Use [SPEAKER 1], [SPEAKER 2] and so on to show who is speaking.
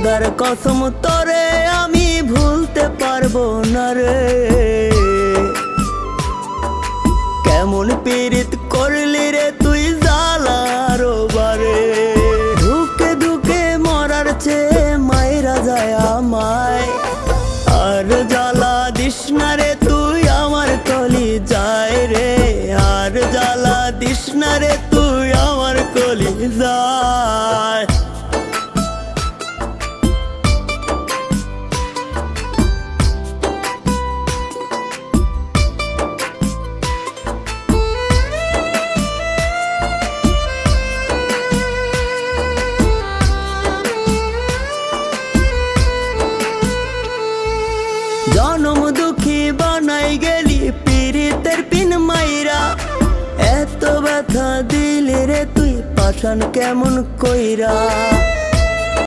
[SPEAKER 1] খোদার কসম তোরে আমি ভুলতে পারবো না রে। কেমন পীড়িত করলি রে তুই জ্বালার বারে। ধুকে ধুকে মরার চেয়ে মায়েরা যায় আমায়। আর জ্বালা দিস না রে তুই আমার কলি যায় রে। আর জ্বালা দিস না রে তুই আমার কলি যায়। জনম দুঃখী বানাই গেলি পীড়িতের পিন মাইরা। এত ব্যথা দিলি রে তুই পাষাণ কেমন কইরা।